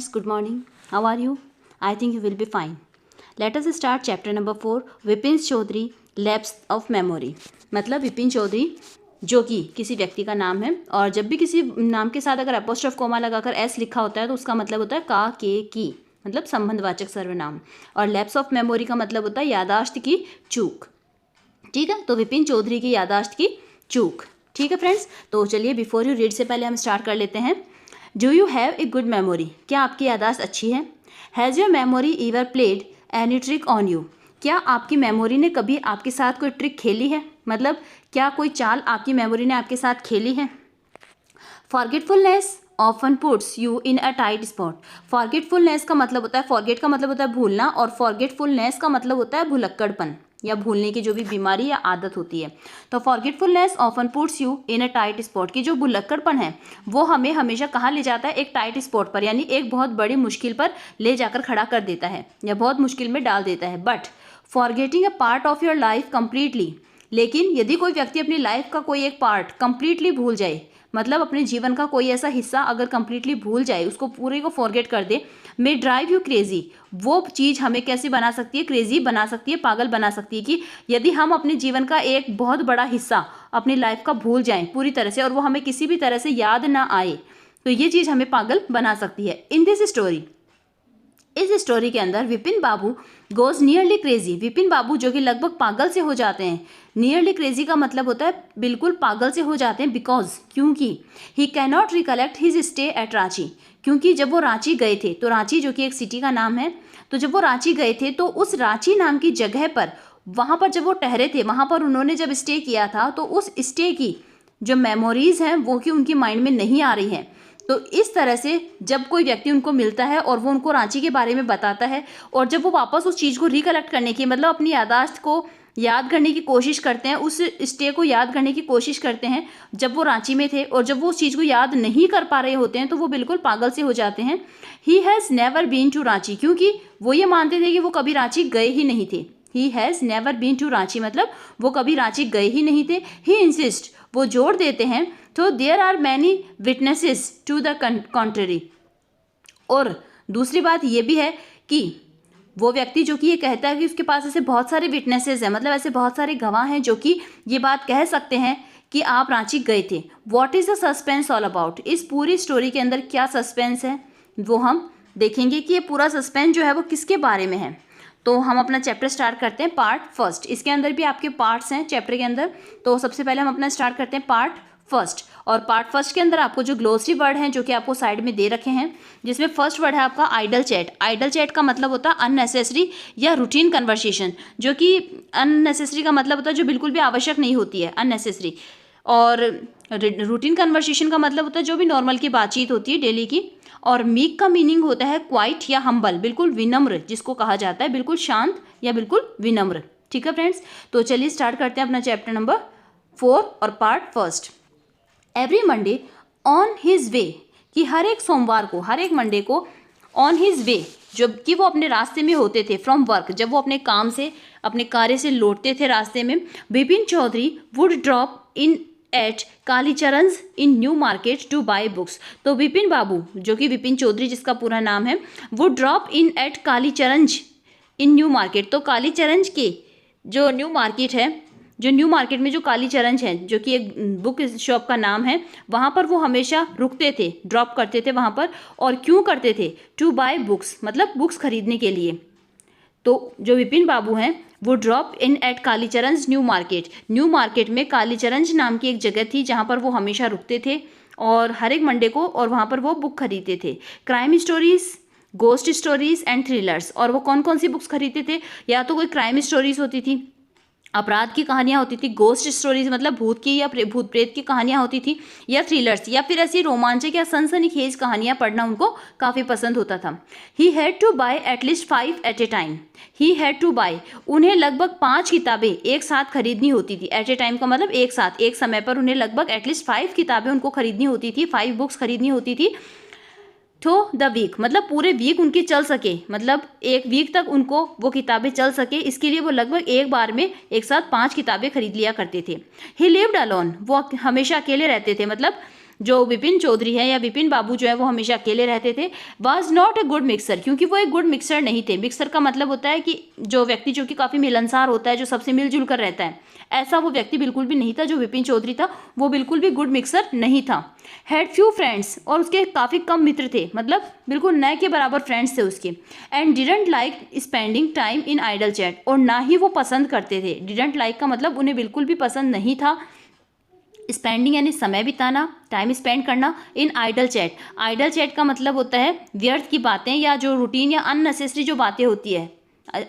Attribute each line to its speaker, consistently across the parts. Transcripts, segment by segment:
Speaker 1: Good morning. How are you? I think you will be fine. Let us start chapter number 4. Vipin Chaudhary lapse of memory. मतलब विपिन चौधरी जो कि किसी व्यक्ति का नाम है, और जब भी किसी नाम के साथ अगर एपोस्ट्रोफ कोमा लगाकर एस लिखा होता है तो उसका मतलब होता है का के की, मतलब संबंधवाचक सर्वनाम। और लैप्स ऑफ मेमोरी का मतलब होता है यादाश्त की चूक। ठीक है, तो विपिन चौधरी की यादाश्त की चूक। ठीक है फ्रेंड्स, तो चलिए बिफोर यू रीड से पहले हम स्टार्ट कर लेते हैं। Do you have a good memory? क्या आपकी यादाश्त अच्छी है? Has your memory ईवर played any trick on you? क्या आपकी मेमोरी ने कभी आपके साथ कोई ट्रिक खेली है? मतलब क्या कोई चाल आपकी मेमोरी ने आपके साथ खेली है? Forgetfulness often puts you in a tight spot. Forgetfulness का मतलब होता है, फॉरगेट का मतलब होता है भूलना, और फॉरगेटफुलनेस का मतलब होता है भुलक्कड़पन या भूलने की जो भी बीमारी या आदत होती है। तो forgetfulness often puts you in a tight spot की जो भुलक्कड़पन है वो हमें हमेशा कहाँ ले जाता है? एक टाइट स्पॉट पर, यानी एक बहुत बड़ी मुश्किल पर ले जाकर खड़ा कर देता है या बहुत मुश्किल में डाल देता है। But forgetting a part of your life completely, लेकिन यदि कोई व्यक्ति अपनी लाइफ का कोई एक पार्ट कंप्लीटली भूल जाए, मतलब अपने जीवन का कोई ऐसा हिस्सा अगर कंप्लीटली भूल जाए, उसको पूरे को फॉरगेट कर दे, मे ड्राइव यू क्रेजी। वो चीज़ हमें कैसे बना सकती है? क्रेजी बना सकती है, पागल बना सकती है। कि यदि हम अपने जीवन का एक बहुत बड़ा हिस्सा अपनी लाइफ का भूल जाएं पूरी तरह से, और वो हमें किसी भी तरह से याद ना आए, तो ये चीज़ हमें पागल बना सकती है। इन दिस स्टोरी, इस स्टोरी के अंदर विपिन बाबू goes nearly crazy. Vipin Babu जो कि लगभग पागल से हो जाते हैं। नियरली क्रेजी का मतलब होता है बिल्कुल पागल से हो जाते हैं, बिकॉज क्योंकि he can not recollect his stay at Ranchi. क्योंकि जब वो रांची गए थे, तो रांची जो कि एक सिटी का नाम है, तो जब वो रांची गए थे तो उस रांची नाम की जगह पर, वहाँ पर जब वो ठहरे थे, वहाँ पर उन्होंने जब स्टे किया था, तो उस स्टे की जो मेमोरीज हैं वो कि उनकी माइंड में नहीं आ रही हैं। तो इस तरह से जब कोई व्यक्ति उनको मिलता है और वो उनको रांची के बारे में बताता है, और जब वो वापस उस चीज़ को रिकलेक्ट करने की, मतलब अपनी यादाश्त को याद करने की कोशिश करते हैं, उस स्टे को याद करने की कोशिश करते हैं जब वो रांची में थे, और जब वो उस चीज़ को याद नहीं कर पा रहे होते हैं, तो वो बिल्कुल पागल से हो जाते हैं। He has never been to Ranchi, क्योंकि वो ये मानते थे कि वो कभी रांची गए ही नहीं थे। He has never been to Ranchi मतलब वो कभी रांची गए ही नहीं थे। ही इंसिस्ट, वो जोर देते हैं, तो there are many witnesses to the contrary. और दूसरी बात ये भी है कि वो व्यक्ति जो कि ये कहता है कि उसके पास ऐसे बहुत सारे विटनेसेस हैं, मतलब ऐसे बहुत सारे गवाह हैं जो कि ये बात कह सकते हैं कि आप रांची गए थे। What is the suspense all about? इस पूरी स्टोरी के अंदर क्या सस्पेंस है वो हम देखेंगे कि ये पूरा सस्पेंस जो है वो किसके बारे में है। तो हम अपना चैप्टर स्टार्ट करते हैं पार्ट फर्स्ट। इसके अंदर भी आपके पार्ट्स हैं चैप्टर के अंदर, तो सबसे पहले हम अपना स्टार्ट करते हैं पार्ट फर्स्ट। और पार्ट फर्स्ट के अंदर आपको जो ग्लोसरी वर्ड हैं जो कि आपको साइड में दे रखे हैं, जिसमें फर्स्ट वर्ड है आपका आइडल चैट। आइडल चैट का मतलब होता है अननेसेसरी या रूटीन कन्वर्सेशन, जो कि अननेसेसरी का मतलब होता है जो बिल्कुल भी आवश्यक नहीं होती है, अननेसेसरी। और रूटीन कन्वर्सेशन का मतलब होता है जो भी नॉर्मल की बातचीत होती है डेली की। और मीक का मीनिंग होता है क्वाइट या हम्बल, बिल्कुल विनम्र जिसको कहा जाता है, बिल्कुल शांत या बिल्कुल विनम्र। ठीक है फ्रेंड्स, तो चलिए स्टार्ट करते हैं अपना चैप्टर नंबर 4 और part first. Every Monday on his way, कि हर एक सोमवार को, हर एक मंडे को ऑन हिज वे, जब कि वो अपने रास्ते में होते थे, फ्रॉम वर्क, जब वो अपने काम से, अपने कार्य से लौटते थे रास्ते में, Vipin Chaudhary would drop in at Kalicharan's in New Market to buy books. तो विपिन बाबू जो कि विपिन चौधरी जिसका पूरा नाम है, वो drop in at Kalicharan's in New Market. तो कालीचरणज के जो न्यू मार्केट है, जो न्यू मार्केट में जो कालीचरणज है, जो कि एक बुक शॉप का नाम है, वहाँ पर वो हमेशा रुकते थे, ड्रॉप करते थे वहाँ पर। और क्यों करते थे? टू बाय बुक्स, मतलब बुक्स खरीदने के लिए। तो जो विपिन बाबू हैं वो drop in at Kalicharan's New Market, New Market में कालीचरणज नाम की एक जगह थी जहाँ पर वो हमेशा रुकते थे और हर एक मंडे को, और वहाँ पर वो बुक खरीदते थे। Crime stories, ghost stories and thrillers. और वो कौन कौन सी बुक्स खरीदते थे? या तो कोई क्राइम स्टोरीज होती थी, अपराध की कहानियाँ होती थी, गोस्ट स्टोरीज मतलब भूत की या भूत प्रेत की कहानियाँ होती थी, या थ्रिलर्स, या फिर ऐसी रोमांचक या सनसनीखेज कहानियाँ पढ़ना उनको काफ़ी पसंद होता था। He had to buy at least 5 at a time. He had to buy, उन्हें लगभग 5 किताबें एक साथ खरीदनी होती थी। एट ए टाइम का मतलब एक साथ, एक समय पर उन्हें लगभग एटलीस्ट 5 किताबें उनको खरीदनी होती थी, 5 बुक्स खरीदनी होती थी। तो द वीक मतलब पूरे वीक उनकी चल सके, मतलब एक वीक तक उनको वो किताबें चल सके, इसके लिए वो लगभग एक बार में एक साथ 5 किताबें खरीद लिया करते थे। ही लिव्ड अलोन, वो हमेशा अकेले रहते थे, मतलब जो विपिन चौधरी है या विपिन बाबू जो है वो हमेशा अकेले रहते थे, was not a good mixer, क्योंकि वो एक गुड मिक्सर नहीं थे। मिक्सर का मतलब होता है कि जो व्यक्ति जो कि काफ़ी मिलनसार होता है, जो सबसे मिलजुल कर रहता है, ऐसा वो व्यक्ति बिल्कुल भी नहीं था। जो विपिन चौधरी था वो बिल्कुल भी गुड मिक्सर नहीं था। हैड फ्यू फ्रेंड्स, और उसके काफ़ी कम मित्र थे, मतलब बिल्कुल न के बराबर फ्रेंड्स थे उसके। And didn't like spending time in idle chat, और ना ही वो पसंद करते थे। डिडंट लाइक का मतलब उन्हें बिल्कुल भी पसंद नहीं था स्पेंडिंग यानी समय बिताना, टाइम स्पेंड करना, इन आइडल चैट। आइडल चैट का मतलब होता है व्यर्थ की बातें या जो रूटीन या अननेसेसरी जो बातें होती है,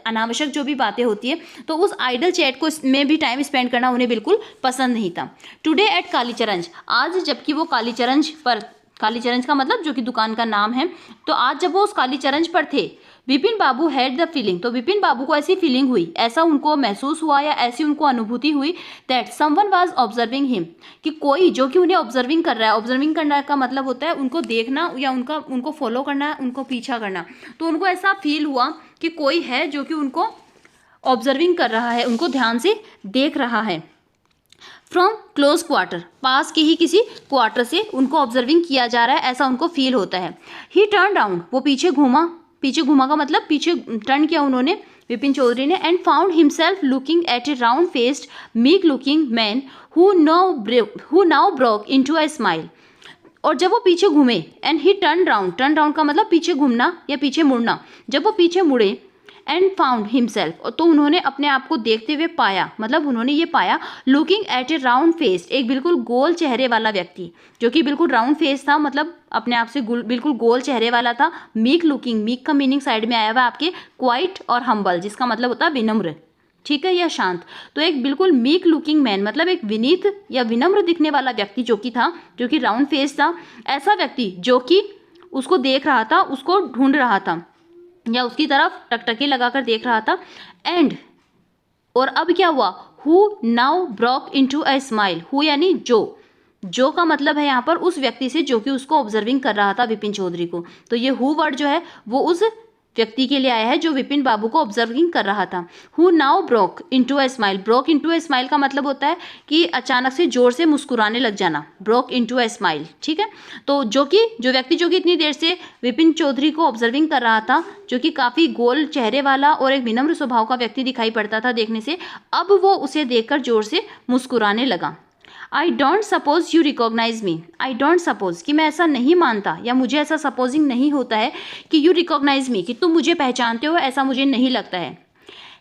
Speaker 1: अनावश्यक जो भी बातें होती है, तो उस आइडल चैट को में भी टाइम स्पेंड करना उन्हें बिल्कुल पसंद नहीं था। टुडे एट कालीचरंज, आज जबकि वो कालीचरंज पर, कालीचरंज का मतलब जो कि दुकान का नाम है, तो आज जब वो उस कालीचरंज पर थे, Vipin Babu had the feeling, तो विपिन बाबू को ऐसी फीलिंग हुई, ऐसा उनको महसूस हुआ या ऐसी उनको अनुभूति हुई, that someone was observing him, कि कोई जो कि उन्हें ऑब्जर्विंग कर रहा है। ऑब्जर्विंग करना का मतलब होता है उनको देखना या उनको फॉलो करना, उनको पीछा करना। तो उनको ऐसा फील हुआ कि कोई है जो कि उनको ऑब्जर्विंग कर रहा है, उनको ध्यान से देख रहा है। फ्रॉम क्लोज क्वार्टर, पास के ही किसी क्वार्टर से उनको ऑब्जर्विंग किया जा रहा है, ऐसा उनको फील होता है। ही टर्न राउंड, वो पीछे घूमा, पीछे घूमा का मतलब पीछे टर्न किया उन्होंने, विपिन चौधरी ने, and found himself looking at A round faced meek looking man who now broke into a smile. और जब वो पीछे घूमे, and he turn round, turn round का मतलब पीछे घूमना या पीछे मुड़ना, जब वो पीछे मुड़े, एंड फाउंड हिमसेल्फ, तो उन्होंने अपने आप को देखते हुए पाया, मतलब उन्होंने ये पाया, looking at A round face, एक बिल्कुल गोल चेहरे वाला व्यक्ति, जो कि बिल्कुल राउंड फेस था, मतलब अपने आप से बिल्कुल गोल चेहरे वाला था। मीक लुकिंग, मीक का मीनिंग साइड में आया हुआ आपके क्वाइट और हम्बल, जिसका मतलब होता है विनम्र, ठीक है, या शांत। तो एक बिल्कुल मीक लुकिंग मैन मतलब एक विनीत या विनम्र दिखने वाला व्यक्ति जो कि था, जो कि राउंड फेस था, ऐसा व्यक्ति जो कि उसको देख रहा था, उसको ढूंढ रहा था या उसकी तरफ टकटकी लगाकर देख रहा था। एंड, और अब क्या हुआ, who now broke into a smile, who यानी जो का मतलब है यहाँ पर उस व्यक्ति से जो कि उसको ऑब्जर्विंग कर रहा था विपिन चौधरी को। तो ये हु वर्ड जो है वो उस व्यक्ति के लिए आया है जो विपिन बाबू को ऑब्जर्विंग कर रहा था। Who now broke into a smile, broke into a smile का मतलब होता है कि अचानक से जोर से मुस्कुराने लग जाना, ब्रोक इनटू अ स्माइल, ठीक है। तो जो व्यक्ति जो कि इतनी देर से विपिन चौधरी को ऑब्जर्विंग कर रहा था, जो कि काफ़ी गोल चेहरे वाला और एक विनम्र स्वभाव का व्यक्ति दिखाई पड़ता था देखने से, अब वो उसे देखकर जोर से मुस्कुराने लगा। I don't suppose you recognise me, I don't suppose कि मैं ऐसा नहीं मानता या मुझे ऐसा सपोजिंग नहीं होता है कि यू रिकॉग्नाइज मी, कि तुम मुझे पहचानते हो, ऐसा मुझे नहीं लगता है।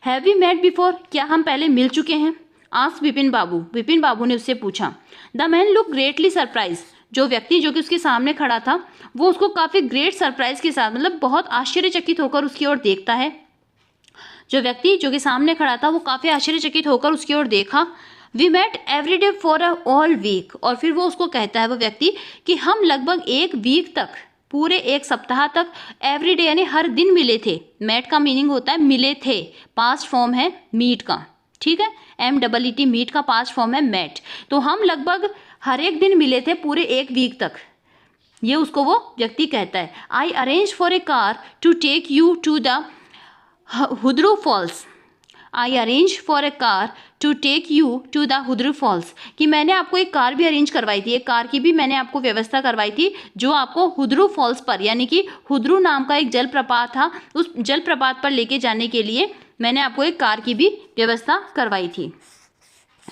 Speaker 1: हैव वी मेट बिफोर, क्या हम पहले मिल चुके हैं? आस्क्ड विपिन बाबू ने उससे पूछा। The man look greatly surprise, जो व्यक्ति जो कि उसके सामने खड़ा था वो उसको काफ़ी ग्रेट सरप्राइज के साथ, मतलब बहुत आश्चर्यचकित होकर उसकी ओर देखता है। जो व्यक्ति जो कि सामने खड़ा था वो काफ़ी आश्चर्यचकित होकर उसकी ओर देखा। We met every day for a whole week, और फिर वो उसको कहता है वो व्यक्ति कि हम लगभग एक वीक तक, पूरे एक सप्ताह तक, एवरी डे यानी हर दिन मिले थे। मेट का मीनिंग होता है मिले थे, पास्ट फॉर्म है मीट का, ठीक है, MEET, मीट का पास्ट फॉर्म है मेट। तो हम लगभग हर एक दिन मिले थे पूरे एक वीक तक, ये उसको वो व्यक्ति कहता है। I arrange for a car to take you to the Hundru Falls, I arrange for a car to take you to the Hundru Falls, कि मैंने आपको एक कार भी अरेंज करवाई थी, एक कार की भी मैंने आपको व्यवस्था करवाई थी, जो आपको हुद्रू फॉल्स पर, यानी कि हुद्रू नाम का एक जलप्रपात था, उस जलप्रपात पर लेके जाने के लिए मैंने आपको एक कार की भी व्यवस्था करवाई थी।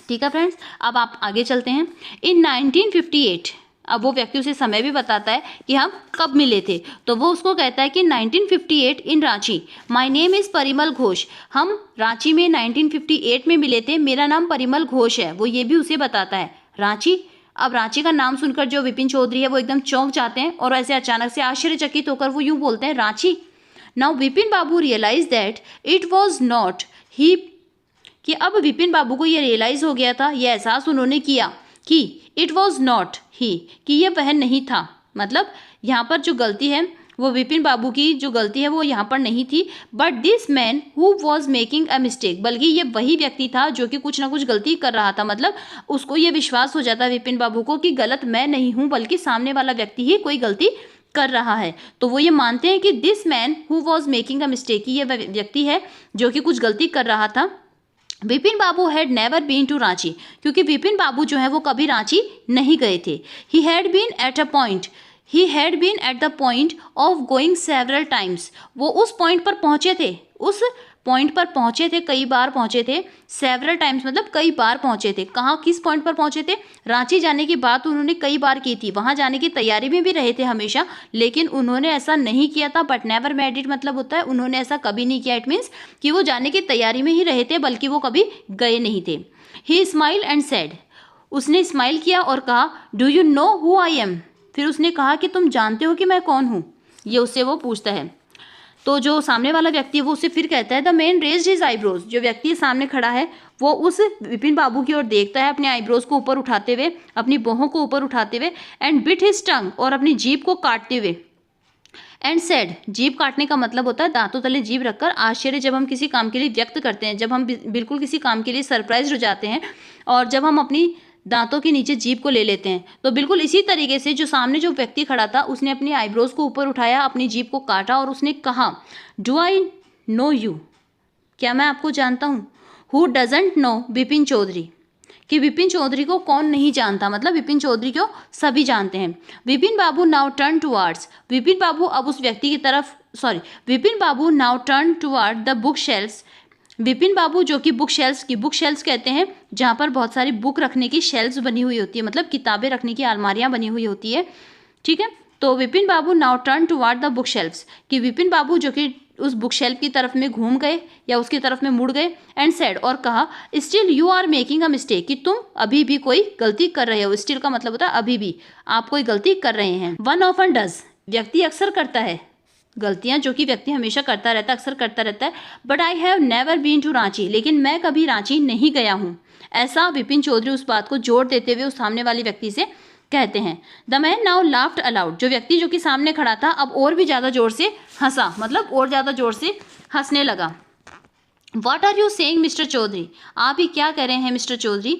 Speaker 1: ठीक है फ्रेंड्स, अब आप आगे चलते हैं। इन 1958, अब वो व्यक्ति उसे समय भी बताता है कि हम कब मिले थे, तो वो उसको कहता है कि 1958 in Ranchi, my name is Parimal Ghosh, हम रांची में 1958 में मिले थे, मेरा नाम परिमल घोष है, वो ये भी उसे बताता है। रांची, अब रांची का नाम सुनकर जो विपिन चौधरी है वो एकदम चौंक जाते हैं और ऐसे अचानक से आश्चर्यचकित होकर वो यूँ बोलते हैं Ranchi. Now Vipin Babu realise that it was not he, कि अब विपिन बाबू को ये रियलाइज़ हो गया था, ये एहसास उन्होंने किया कि इट वॉज नॉट ही, कि ये वह नहीं था, मतलब यहाँ पर जो गलती है वो विपिन बाबू की जो गलती है वो यहाँ पर नहीं थी, but this man who was making a mistake, बल्कि ये वही व्यक्ति था जो कि कुछ ना कुछ गलती कर रहा था। मतलब उसको ये विश्वास हो जाता विपिन बाबू को कि गलत मैं नहीं हूँ बल्कि सामने वाला व्यक्ति ही कोई गलती कर रहा है। तो वो ये मानते हैं कि this man who was making a mistake, ये वह व्यक्ति है जो कि कुछ गलती कर रहा था। Vipin Babu had never been to Ranchi, क्योंकि विपिन बाबू जो है वो कभी रांची नहीं गए थे। He had been at the point of going several times, वो उस पॉइंट पर पहुंचे थे, कई बार पहुंचे थे। सेवरल टाइम्स मतलब कई बार पहुंचे थे। कहाँ, किस पॉइंट पर पहुंचे थे? रांची जाने की बात उन्होंने कई बार की थी, वहां जाने की तैयारी में भी रहे थे हमेशा, लेकिन उन्होंने ऐसा नहीं किया था। बट नेवर मेड इट मतलब होता है उन्होंने ऐसा कभी नहीं किया। इट मीन्स कि वो जाने की तैयारी में ही रहे थे, बल्कि वो कभी गए नहीं थे। ही स्माइल एंड सेड, उसने स्माइल किया और कहा, do you know who I am, फिर उसने कहा कि तुम जानते हो कि मैं कौन हूँ, ये उससे वो पूछता है। तो जो सामने वाला व्यक्ति है वो उसे फिर कहता है, the man raised his eyebrows, जो व्यक्ति सामने खड़ा है वो उस विपिन बाबू की ओर देखता है अपने आईब्रोज को ऊपर उठाते हुए, अपनी बाहों को ऊपर उठाते हुए, एंड बिट हिज टंग, और अपनी जीभ को काटते हुए, एंड सेड, जीभ काटने का मतलब होता है दांतों तले जीभ रखकर आश्चर्य जब हम किसी काम के लिए व्यक्त करते हैं, जब हम बिल्कुल किसी काम के लिए सरप्राइज हो जाते हैं और जब हम अपनी दांतों के नीचे जीभ को ले लेते हैं। तो बिल्कुल इसी तरीके से जो सामने जो व्यक्ति खड़ा था उसने अपनी आईब्रोज को ऊपर उठाया, अपनी जीभ को काटा और उसने कहा, डू आई नो यू, क्या मैं आपको जानता हूँ? Who doesn't know Vipin Chaudhary, कि विपिन चौधरी को कौन नहीं जानता, मतलब विपिन चौधरी को सभी जानते हैं। Vipin Babu now turn towards, Vipin Babu अब उस व्यक्ति की तरफ, Vipin Babu now turn toward the book shelfs, Vipin Babu जो कि बुक शेल्फ्स कहते हैं जहाँ पर बहुत सारी बुक रखने की शेल्फ्स बनी हुई होती है, मतलब किताबें रखने की अलमारियाँ बनी हुई होती है, ठीक है। तो Vipin Babu now turn toward the book shelfs, कि विपिन बाबू जो कि उस बुक शेल्फ की तरफ में घूम गए या उसकी तरफ में मुड़ गए, एंड सेड, और कहा, still you are making a mistake, कि तुम अभी भी कोई गलती कर रहे हो। स्टिल का मतलब होता है अभी भी आप कोई गलती कर रहे हैं। वन ऑफन डज, व्यक्ति अक्सर करता है गलतियां, जो कि व्यक्ति हमेशा करता रहता है, अक्सर करता रहता है। But I have never been to Ranchi, लेकिन मैं कभी रांची नहीं गया हूँ, ऐसा विपिन चौधरी उस बात को जोर देते हुए उस सामने वाले व्यक्ति से कहते हैं। The man now laughed allowed, जो व्यक्ति जो कि सामने खड़ा था अब और भी ज़्यादा जोर से हंसा, मतलब और ज़्यादा जोर से हंसने लगा। What are you saying mister Chaudhary, आप ही क्या कह रहे हैं mister Chaudhary?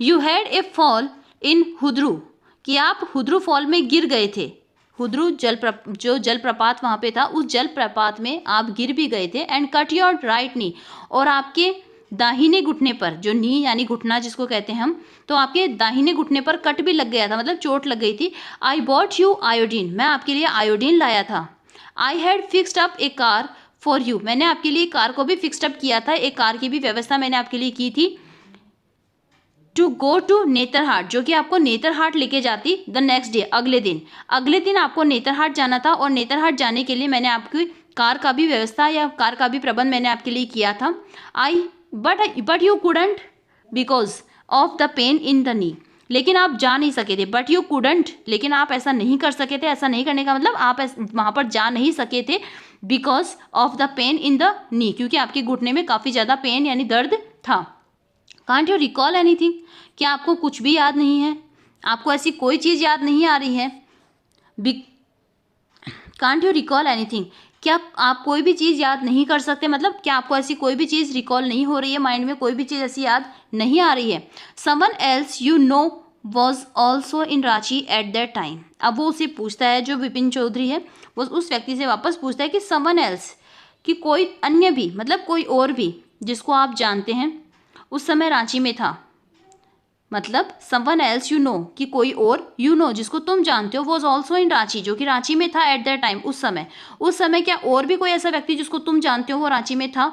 Speaker 1: You had a fall in Hudru, कि आप हुद्रू फॉल में गिर गए थे। हुद्रू जो जलप्रपात वहाँ पे था, उस जलप्रपात में आप गिर भी गए थे। And cut your right knee, और आपके दाहिने घुटने पर, जो नी यानी घुटना जिसको कहते हैं हम, तो आपके दाहिने घुटने पर कट भी लग गया था, मतलब चोट लग गई थी। आई बॉट यू आयोडीन, मैं आपके लिए आयोडीन लाया था। I had fixed up A car for you, मैंने आपके लिए कार को भी फिक्स्ड अप किया था, एक कार की भी व्यवस्था मैंने आपके लिए की थी। टू गो टू नेतरहाट, जो कि आपको नेतरहाट लेके जाती द नेक्स्ट डे, अगले दिन आपको नेतरहाट जाना था, और नेतरहाट जाने के लिए मैंने आपकी कार का भी व्यवस्था या कार का भी प्रबंध मैंने आपके लिए किया था। But you couldn't because of the pain in the knee, लेकिन आप जा नहीं सके थे। बट यू कुडंट, लेकिन आप ऐसा नहीं कर सके थे। ऐसा नहीं करने का मतलब आप वहाँ पर जा नहीं सके थे because of the pain in the knee, क्योंकि आपके घुटने में काफ़ी ज़्यादा पेन यानी दर्द था। कांट यू रिकॉल एनीथिंग, क्या आपको कुछ भी याद नहीं है? आपको ऐसी कोई चीज़ याद नहीं आ रही है? कांट यू रिकॉल एनीथिंग, क्या आप कोई भी चीज़ याद नहीं कर सकते, मतलब क्या आपको ऐसी कोई भी चीज़ रिकॉल नहीं हो रही है, माइंड में कोई भी चीज़ ऐसी याद नहीं आ रही है? Someone else you know was also in Ranchi at that time, अब वो उसे पूछता है, जो विपिन चौधरी है वो उस व्यक्ति से वापस पूछता है कि समवन एल्स, कि कोई अन्य भी, मतलब कोई और भी जिसको आप जानते हैं उस समय रांची में था। मतलब समवन एल्स यू नो, कि कोई और, यू नो जिसको तुम जानते हो, वॉज ऑल्सो इन रांची, जो कि रांची में था एट दैट टाइम, उस समय क्या और भी कोई ऐसा व्यक्ति जिसको तुम जानते हो वो रांची में था?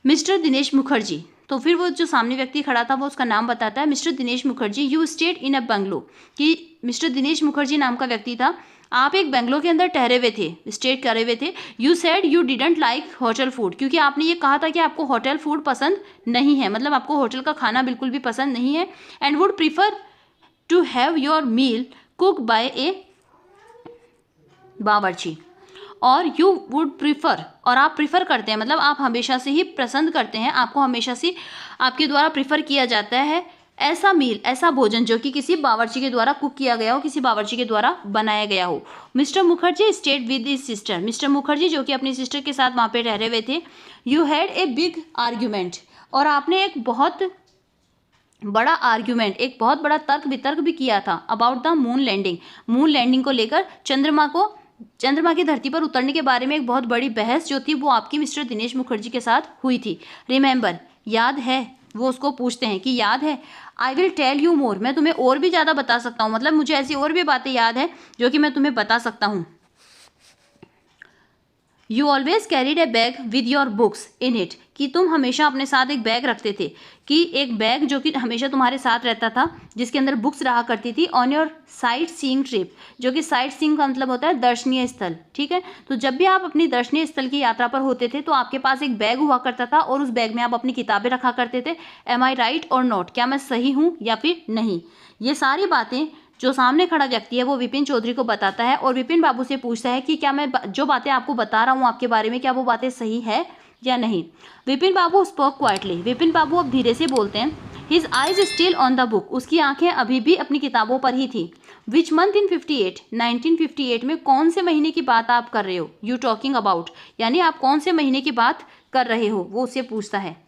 Speaker 1: मिस्टर दिनेश मुखर्जी, तो फिर वो जो सामने व्यक्ति खड़ा था वो उसका नाम बताता है, mister Dinesh Mukherjee. You stayed in a bungalow, कि मिस्टर दिनेश मुखर्जी नाम का व्यक्ति था, आप एक बंगलो के अंदर ठहरे हुए थे, स्टे करे हुए थे। You said you didn't like hotel food, क्योंकि आपने ये कहा था कि आपको होटल फूड पसंद नहीं है, मतलब आपको होटल का खाना बिल्कुल भी पसंद नहीं है। And would prefer to have your meal cook by a bawarchi, और यू वुड प्रीफर, और आप प्रीफर करते हैं, मतलब आप हमेशा से ही पसंद करते हैं, आपको हमेशा से आपके द्वारा प्रीफर किया जाता है ऐसा मील, ऐसा भोजन जो कि किसी बावर्ची के द्वारा कुक किया गया हो, किसी बावर्ची के द्वारा बनाया गया हो। Mister Mukherjee stayed with his sister, mister Mukherjee जो कि अपनी सिस्टर के साथ वहाँ पे ठहरे हुए थे। You had a big argument, और आपने एक बहुत बड़ा आर्ग्यूमेंट, एक बहुत बड़ा तर्क वितर्क भी किया था अबाउट द मून लैंडिंग को लेकर, चंद्रमा की धरती पर उतरने के बारे में एक बहुत बड़ी बहस जो थी वो आपकी मिस्टर दिनेश मुखर्जी के साथ हुई थी। रिमेंबर, याद है, वो उसको पूछते हैं कि याद है। I will tell you more, मैं तुम्हें और भी ज़्यादा बता सकता हूँ, मतलब मुझे ऐसी और भी बातें याद है जो कि मैं तुम्हें बता सकता हूँ। You always carried A bag with your books in it, कि तुम हमेशा अपने साथ एक बैग रखते थे, कि एक बैग जो कि हमेशा तुम्हारे साथ रहता था जिसके अंदर बुक्स रहा करती थी, on your sight seeing trip, जो कि साइट सीइंग का मतलब होता है दर्शनीय स्थल, ठीक है। तो जब भी आप अपनी दर्शनीय स्थल की यात्रा पर होते थे तो आपके पास एक बैग हुआ करता था और उस बैग में आप अपनी किताबें रखा करते थे। एम आई राइट और नॉट, क्या मैं सही हूँ या फिर नहीं। ये सारी बातें जो सामने खड़ा व्यक्ति है वो विपिन चौधरी को बताता है और विपिन बाबू से पूछता है कि क्या मैं जो बातें आपको बता रहा हूँ आपके बारे में, क्या वो बातें सही है या नहीं। विपिन बाबू स्पोक क्वाइटली, विपिन बाबू अब धीरे से बोलते हैं। His eyes still on the book, उसकी आंखें अभी भी अपनी किताबों पर ही थी। विच मंथ इन 58, 1958 में कौन से महीने की बात आप कर रहे हो, यू टॉकिंग अबाउट, यानी आप कौन से महीने की बात कर रहे हो, वो उससे पूछता है।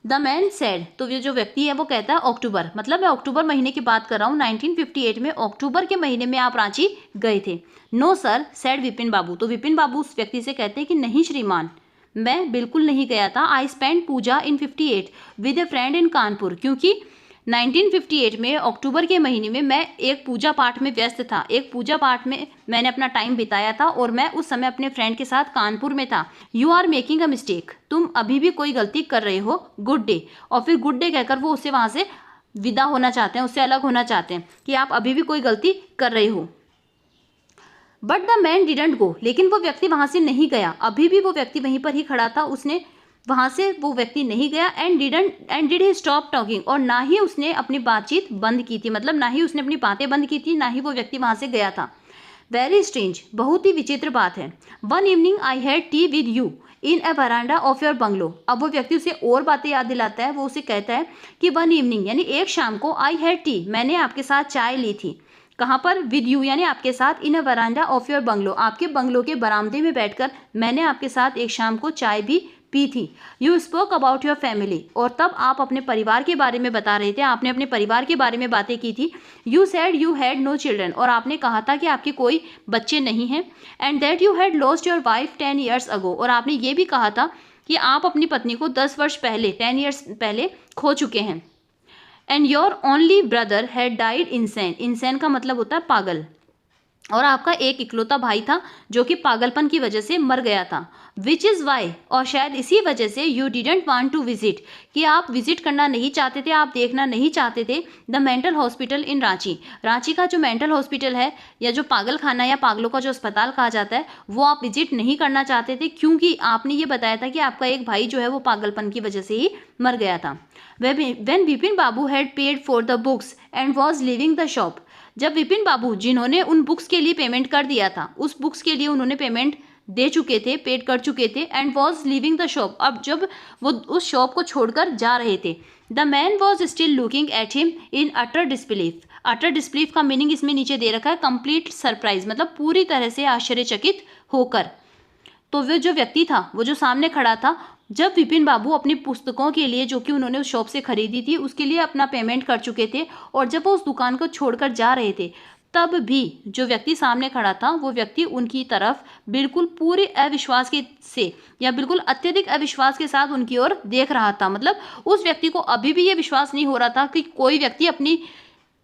Speaker 1: द मैन सेड, तो ये जो व्यक्ति है वो कहता है अक्टूबर, मतलब मैं अक्टूबर महीने की बात कर रहा हूँ, 1958 में अक्टूबर के महीने में आप रांची गए थे। नो सर सेड विपिन बाबू, तो विपिन बाबू उस व्यक्ति से कहते हैं कि नहीं श्रीमान, मैं बिल्कुल नहीं गया था। I spend Puja in 58 with a friend in Kanpur, क्योंकि 1958 में अक्टूबर के महीने में मैं एक पूजा पाठ में व्यस्त था, एक पूजा पाठ में मैंने अपना टाइम बिताया था और मैं उस समय अपने फ्रेंड के साथ कानपुर में था। You are making a mistake, तुम अभी भी कोई गलती कर रहे हो। गुड डे, और फिर गुड डे कहकर वो उससे वहाँ से विदा होना चाहते हैं, उससे अलग होना चाहते हैं कि आप अभी भी कोई गलती कर रहे हो। But the man didn't go, लेकिन वो व्यक्ति वहाँ से नहीं गया, अभी भी वो व्यक्ति वहीं पर ही खड़ा था, उसने वहाँ से वो व्यक्ति नहीं गया। And did he stop talking, और ना ही उसने अपनी बातचीत बंद की थी, मतलब ना ही उसने अपनी बातें बंद की थी, ना ही वो व्यक्ति वहाँ से गया था। वेरी स्ट्रेंज, बहुत ही विचित्र बात है। One evening I had T with you in A veranda of your bungalow, अब वो व्यक्ति उसे और बातें याद दिलाता है, वो उसे कहता है कि वन इवनिंग यानी एक शाम को, आई हैड टी मैंने आपके साथ चाय ली थी, कहाँ पर, विद यू यानी आपके साथ, इन अ वरांडा ऑफ योर बंगलो, आपके बंगलो के बरामदे में बैठकर मैंने आपके साथ एक शाम को चाय भी पी थी। You spoke about your family, और तब आप अपने परिवार के बारे में बता रहे थे, आपने अपने परिवार के बारे में बातें की थी। You said you had no children, और आपने कहा था कि आपके कोई बच्चे नहीं हैं। And that you had lost your wife 10 years अगो, और आपने ये भी कहा था कि आप अपनी पत्नी को 10 वर्ष पहले, 10 years पहले खो चुके हैं। And your only brother had died insane, insane का मतलब होता है पागल, और आपका एक इकलौता भाई था जो कि पागलपन की वजह से मर गया था। विच इज़ वाई, और शायद इसी वजह से, you didn't want to visit, कि आप विजिट करना नहीं चाहते थे, आप देखना नहीं चाहते थे the mental hospital in Ranchi, Ranchi का जो मेंटल हॉस्पिटल है या जो पागल खाना या पागलों का जो अस्पताल कहा जाता है वो आप विजिट नहीं करना चाहते थे, क्योंकि आपने ये बताया था कि आपका एक भाई जो है वो पागलपन की वजह से ही मर गया था। When Vipin Babu had paid for the books and was living the shop, जब विपिन बाबू जिन्होंने उन बुक्स के लिए पेमेंट कर दिया था, उस बुक्स के लिए उन्होंने पेमेंट दे चुके थे, पेड कर चुके थे, and was living the shop, अब जब वो उस शॉप को छोड़कर जा रहे थे, the man was still looking at him in utter disbelief, utter disbelief का मीनिंग इसमें नीचे दे रखा है, कंप्लीट सरप्राइज, मतलब पूरी तरह से आश्चर्यचकित होकर। तो वो जो व्यक्ति था, वो जो सामने खड़ा था, जब विपिन बाबू अपनी पुस्तकों के लिए जो कि उन्होंने उस शॉप से खरीदी थी उसके लिए अपना पेमेंट कर चुके थे और जब वो उस दुकान को छोड़कर जा रहे थे, तब भी जो व्यक्ति सामने खड़ा था वो व्यक्ति उनकी तरफ बिल्कुल पूरे अविश्वास के से या बिल्कुल अत्यधिक अविश्वास के साथ उनकी ओर देख रहा था। मतलब उस व्यक्ति को अभी भी ये विश्वास नहीं हो रहा था कि कोई व्यक्ति अपनी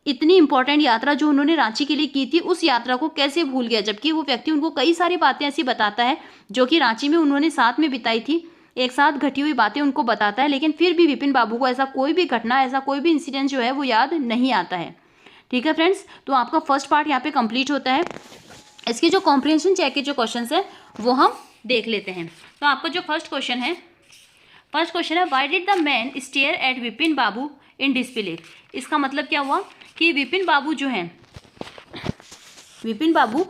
Speaker 1: इतनी इंपॉर्टेंट यात्रा जो उन्होंने रांची के लिए की थी उस यात्रा को कैसे भूल गया, जबकि वो व्यक्ति उनको कई सारी बातें ऐसी बताता है जो कि रांची में उन्होंने साथ में बिताई थी, एक साथ घटी हुई बातें उनको बताता है, लेकिन फिर भी विपिन बाबू को ऐसा कोई भी घटना, ऐसा कोई भी इंसिडेंट जो है वो याद नहीं आता है। ठीक है फ्रेंड्स, तो आपका फर्स्ट पार्ट यहाँ पे कंप्लीट होता है। इसकी जो कॉम्प्रिहेंशन चेक के जो क्वेश्चन है वो हम देख लेते हैं। तो आपका जो फर्स्ट क्वेश्चन है why did the man stare at Vipin Babu in disbelief. इसका मतलब क्या हुआ कि विपिन बाबू जो हैं, विपिन बाबू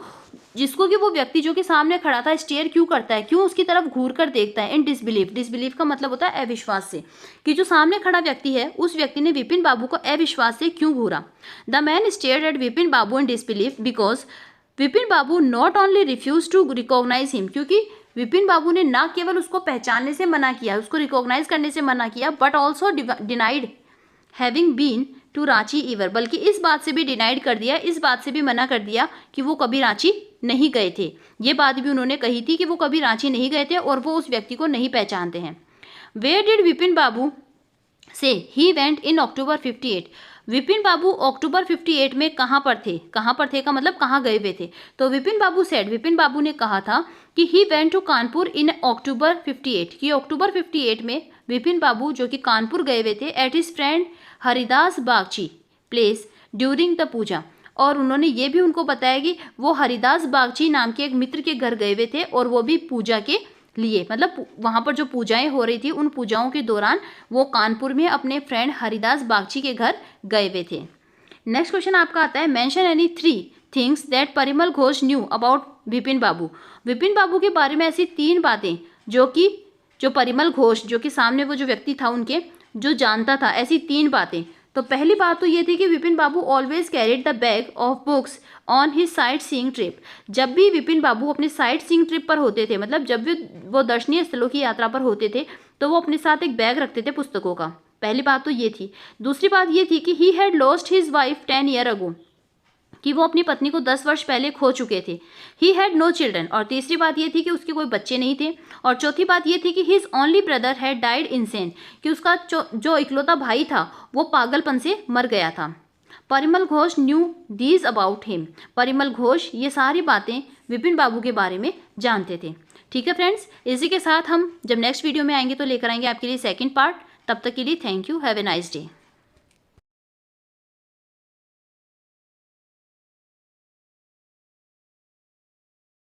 Speaker 1: जिसको कि वो व्यक्ति जो कि सामने खड़ा था स्टेयर क्यों करता है, क्यों उसकी तरफ घूर कर देखता है, इन डिसबिलीफ, डिसबिलीफ का मतलब होता है अविश्वास से, कि जो सामने खड़ा व्यक्ति है उस व्यक्ति ने विपिन बाबू को अविश्वास से क्यों घूरा। The man stared at Vipin Babu in disbelief because Vipin Babu not only refuse to recognise him, क्योंकि विपिन बाबू ने ना केवल उसको पहचानने से मना किया, उसको रिकॉग्नाइज करने से मना किया, but also denied having been to Ranchi ever, बल्कि इस बात से भी डिनाइड कर दिया, इस बात से भी मना कर दिया कि वो कभी रांची नहीं गए थे। ये बात भी उन्होंने कही थी कि वो कभी रांची नहीं गए थे और वो उस व्यक्ति को नहीं पहचानते हैं। वेयर डिड विपिन बाबू से ही वेंट इन अक्टूबर 58? विपिन बाबू अक्टूबर 58 में कहाँ पर थे? कहाँ पर थे का मतलब कहाँ गए हुए थे? तो विपिन बाबू सेड, विपिन बाबू ने कहा था कि ही वेंट टू कानपुर इन अक्टूबर 58, कि अक्टूबर 58 में विपिन बाबू जो कि कानपुर गए हुए थे at his friend Haridas Bagchi place during the puja. और उन्होंने ये भी उनको बताया कि वो हरिदास बागची नाम के एक मित्र के घर गए हुए थे और वो भी पूजा के लिए, मतलब वहाँ पर जो पूजाएं हो रही थी उन पूजाओं के दौरान वो कानपुर में अपने फ्रेंड हरिदास बागची के घर गए हुए थे। नेक्स्ट क्वेश्चन आपका आता है, mention any 3 things that Parimal Ghosh knew about Vipin Babu. Vipin Babu के बारे में ऐसी 3 बातें जो परिमल घोष, जो कि सामने वो जो व्यक्ति था उनके, जो जानता था, ऐसी 3 बातें। तो पहली बात तो ये थी कि Vipin Babu always carried the bag of books on his sightseeing trip. जब भी विपिन बाबू अपने साइट सीइंग ट्रिप पर होते थे, मतलब जब भी वो दर्शनीय स्थलों की यात्रा पर होते थे, तो वो अपने साथ एक बैग रखते थे पुस्तकों का। पहली बात तो ये थी। दूसरी बात ये थी कि he had lost his wife 10 year ago, कि वो अपनी पत्नी को 10 वर्ष पहले खो चुके थे। ही हैड नो चिल्ड्रन, और तीसरी बात ये थी कि उसके कोई बच्चे नहीं थे। और चौथी बात ये थी कि his only brother had died insane, कि उसका जो इकलौता भाई था वो पागलपन से मर गया था। Parimal Ghosh new these about him. Parimal Ghosh ये सारी बातें विपिन बाबू के बारे में जानते थे। ठीक है फ्रेंड्स, इसी के साथ हम जब नेक्स्ट वीडियो में आएंगे तो लेकर आएंगे आपके लिए सेकंड पार्ट। तब तक के लिए thank you, have a nice day.